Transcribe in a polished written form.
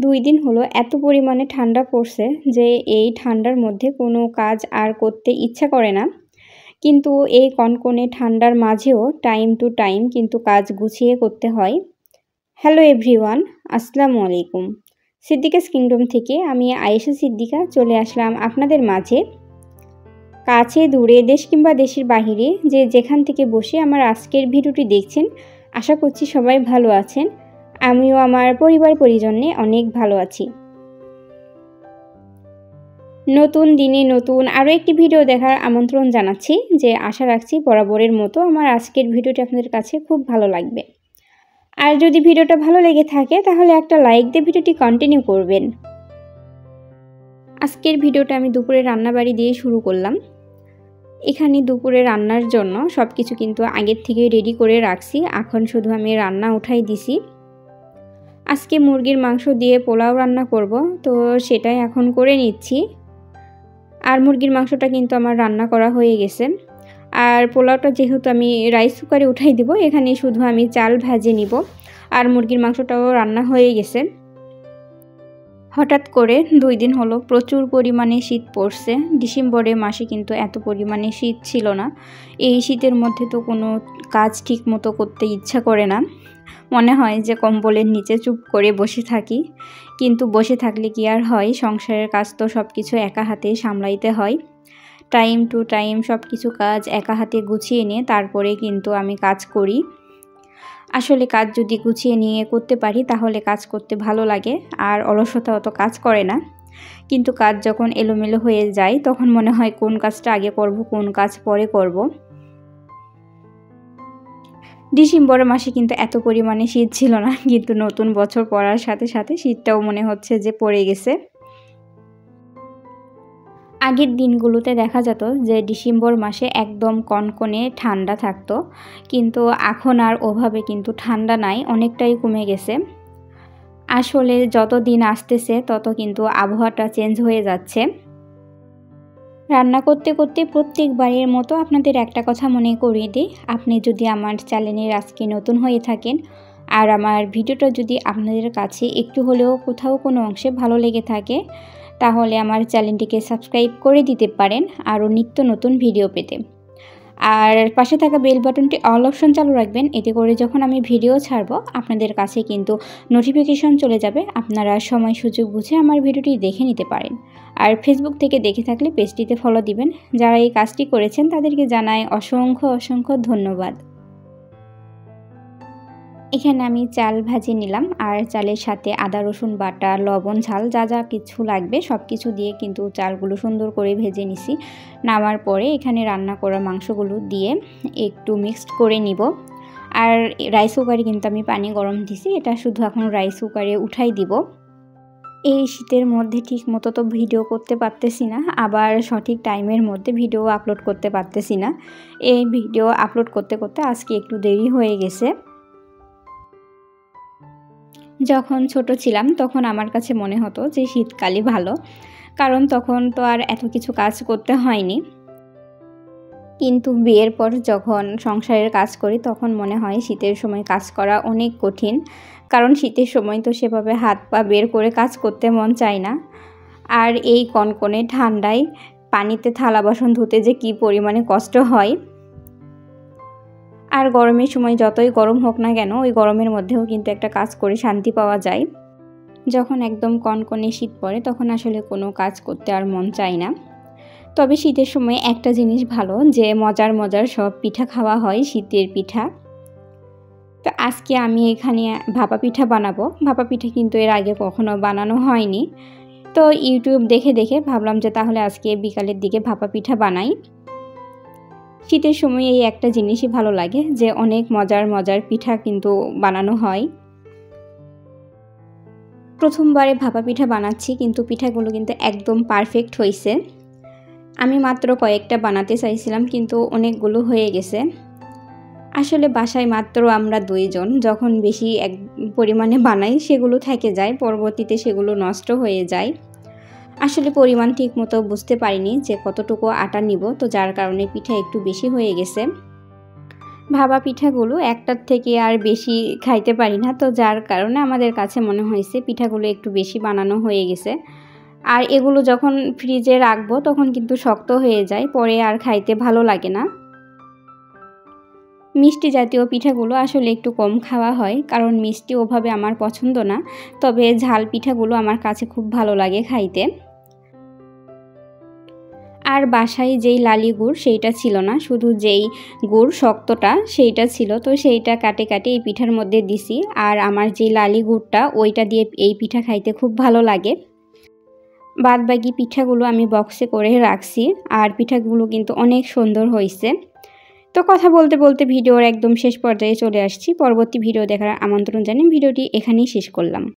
2 দিন হলো এত পরিমাণে ঠান্ডা পড়ছে যে এই ঠান্ডার মধ্যে কোনো কাজ আর করতে ইচ্ছা করে না। কিন্তু এই কনকনে ঠান্ডার মাঝেও টাইম টু টাইম কিন্তু কাজ গুছিয়ে করতে হয়। হ্যালো এভরিওয়ান, আসসালামু আলাইকুম। সিদ্দিকাস কিংডম থেকে আমি আয়েশা সিদ্দিকা চলে আসলাম আপনাদের মাঝে। কাছে দূরে দেশ কিংবা দেশের বাহিরে যে যেখান থেকে বসে আমার আজকের ভিডিওটি দেখছেন, আশা করছি সবাই ভালো আছেন। আমিও আমার পরিবার পরিজনে অনেক ভালো আছি। নতুন দিনে নতুন আরও একটি ভিডিও দেখার আমন্ত্রণ জানাচ্ছি, যে আশা রাখছি বরাবরের মতো আমার আজকের ভিডিওটি আপনাদের কাছে খুব ভালো লাগবে। আর যদি ভিডিওটা ভালো লেগে থাকে তাহলে একটা লাইক দিয়ে ভিডিওটি কন্টিনিউ করবেন। আজকের ভিডিওটা আমি দুপুরে রান্নাবাড়ি দিয়ে শুরু করলাম। এখানে দুপুরে রান্নার জন্য সব কিছু কিন্তু আগের থেকে রেডি করে রাখছি, এখন শুধু আমি রান্না উঠাই দিছি। আজকে মুরগির মাংস দিয়ে পোলাও রান্না করব, তো সেটাই এখন করে নিচ্ছি। আর মুরগির মাংসটা কিন্তু আমার রান্না করা হয়ে গেছে। আর পোলাওটা যেহেতু আমি রাইস কুকারে উঠাই দিব, এখানে শুধু আমি চাল ভেজে নিব। আর মুরগির মাংসটাও রান্না হয়ে গেছে। হঠাৎ করে 2 দিন হলো প্রচুর পরিমাণে শীত পড়ছে। ডিসেম্বরে মাসে কিন্তু এত পরিমাণে শীত ছিল না। এই শীতের মধ্যে তো কোনো কাজ ঠিক মতো করতে ইচ্ছা করে না, মনে হয় যে কম্বলের নিচে চুপ করে বসে থাকি। কিন্তু বসে থাকলে কি আর হয়, সংসারের কাজ তো সব কিছু একা হাতে সামলাইতে হয়। টাইম টু টাইম সব কিছু কাজ একা হাতে গুছিয়ে নিয়ে তারপরে কিন্তু আমি কাজ করি। আসলে কাজ যদি গুছিয়ে নিয়ে করতে পারি তাহলে কাজ করতে ভালো লাগে, আর অলসতা অত কাজ করে না। কিন্তু কাজ যখন এলোমেলো হয়ে যায় তখন মনে হয় কোন কাজটা আগে করব, কোন কাজ পরে করব। ডিসেম্বর মাসে কিন্তু এত পরিমাণে শীত ছিল না, কিন্তু নতুন বছর পড়ার সাথে সাথে শীতটাও মনে হচ্ছে যে পড়ে গেছে। আগের দিনগুলোতে দেখা যেত যে ডিসেম্বর মাসে একদম কনকনে ঠান্ডা থাকতো, কিন্তু এখন আর ওভাবে কিন্তু ঠান্ডা নাই, অনেকটাই কমে গেছে। আসলে যত দিন আসতেছে তত কিন্তু আবহাওয়াটা চেঞ্জ হয়ে যাচ্ছে। রান্না করতে করতে প্রত্যেকবারের মতো আপনাদের একটা কথা মনে করিয়ে দিই, আপনি যদি আমার চ্যানেলের আজকে নতুন হয়ে থাকেন আর আমার ভিডিওটা যদি আপনাদের কাছে একটু হলেও কোথাও কোনো অংশে ভালো লেগে থাকে, তাহলে আমার চ্যানেলটিকে সাবস্ক্রাইব করে দিতে পারেন আরও নিত্য নতুন ভিডিও পেতে। আর পাশে থাকা বেল বাটনটি অল অপশন চালু রাখবেন, এতে করে যখন আমি ভিডিও ছাড়ব আপনাদের কাছে কিন্তু নোটিফিকেশন চলে যাবে, আপনারা সময় সুযোগ বুঝে আমার ভিডিওটি দেখে নিতে পারেন। আর ফেসবুক থেকে দেখে থাকলে পেজটিতে ফলো দিবেন। যারা এই কাজটি করেছেন তাদেরকে জানাই অসংখ্য অসংখ্য ধন্যবাদ। এখানে আমি চাল ভাজি নিলাম, আর চালের সাথে আদা রসুন বাটা, লবণ, ঝাল যা যা কিছু লাগবে সব কিছু দিয়ে কিন্তু চালগুলো সুন্দর করে ভেজে নিছি। নামার পরে এখানে রান্না করা মাংসগুলো দিয়ে একটু মিক্সড করে নিব। আর রাইস কুকারে কিন্তু আমি পানি গরম দিছি, এটা শুধু এখন রাইস কুকারে উঠাই দিব। এই শীতের মধ্যে ঠিক মতো তো ভিডিও করতে পারতেছি না, আবার সঠিক টাইমের মধ্যে ভিডিও আপলোড করতে পারতেছি না। এই ভিডিও আপলোড করতে করতে আজকে একটু দেরি হয়ে গেছে। যখন ছোট ছিলাম তখন আমার কাছে মনে হতো যে শীতকালই ভালো, কারণ তখন তো আর এত কিছু কাজ করতে হয়নি। কিন্তু বিয়ের পর যখন সংসারের কাজ করি তখন মনে হয় শীতের সময় কাজ করা অনেক কঠিন, কারণ শীতের সময় তো সেভাবে হাত পা বের করে কাজ করতে মন চায় না। আর এই কনকনে ঠান্ডায় পানিতে থালা বাসন ধুতে যে কী পরিমাণে কষ্ট হয়। আর গরমের সময় যতই গরম হোক না কেন, ওই গরমের মধ্যেও কিন্তু একটা কাজ করে শান্তি পাওয়া যায়। যখন একদম কনকনে শীত পড়ে তখন আসলে কোনো কাজ করতে আর মন চায় না। তবে শীতের সময় একটা জিনিস ভালো, যে মজার মজার সব পিঠা খাওয়া হয়, শীতের পিঠা। তো আজকে আমি এখানে ভাপা পিঠা বানাবো। ভাপা পিঠা কিন্তু এর আগে কখনো বানানো হয়নি, তো ইউটিউব দেখে দেখে ভাবলাম যে তাহলে আজকে বিকালের দিকে ভাপা পিঠা বানাই। শীতের সময় এই একটা জিনিসই ভালো লাগে, যে অনেক মজার মজার পিঠা কিন্তু বানানো হয়। প্রথমবারে ভাপা পিঠা বানাচ্ছি, কিন্তু পিঠাগুলো কিন্তু একদম পারফেক্ট হয়েছে। আমি মাত্র কয়েকটা বানাতে চাইছিলাম, কিন্তু অনেকগুলো হয়ে গেছে। আসলে বাসায় মাত্র আমরা 2 জন, যখন বেশি এক পরিমাণে বানাই সেগুলো থেকে যায়, পরবর্তীতে সেগুলো নষ্ট হয়ে যায়। আসলে পরিমাণ ঠিক মতো বুঝতে পারিনি যে কতটুকু আটা নিব, তো যার কারণে পিঠা একটু বেশি হয়ে গেছে। ভাপা পিঠাগুলো একটার থেকে আর বেশি খাইতে পারি না, তো যার কারণে আমাদের কাছে মনে হয়েছে পিঠাগুলো একটু বেশি বানানো হয়ে গেছে। আর এগুলো যখন ফ্রিজে রাখবো তখন কিন্তু শক্ত হয়ে যায়, পরে আর খাইতে ভালো লাগে না। মিষ্টি জাতীয় পিঠাগুলো আসলে একটু কম খাওয়া হয়, কারণ মিষ্টি ওভাবে আমার পছন্দ না। তবে ঝাল পিঠাগুলো আমার কাছে খুব ভালো লাগে খাইতে। আর বাসায় যেই লালি গুড় সেইটা ছিল না, শুধু যেই গুড় শক্তটা সেইটা ছিল, তো সেইটা কাটে কাটে এই পিঠার মধ্যে দিছি। আর আমার যেই লালি গুড়টা ওইটা দিয়ে এই পিঠা খাইতে খুব ভালো লাগে। বাদবাকি পিঠাগুলো আমি বক্সে করে রাখছি, আর পিঠাগুলো কিন্তু অনেক সুন্দর হয়েছে। তো কথা বলতে বলতে ভিডিওর একদম শেষ পর্যায়ে চলে আসছি। পরবর্তী ভিডিও দেখার আমন্ত্রণ জানিয়ে ভিডিওটি এখানেই শেষ করলাম।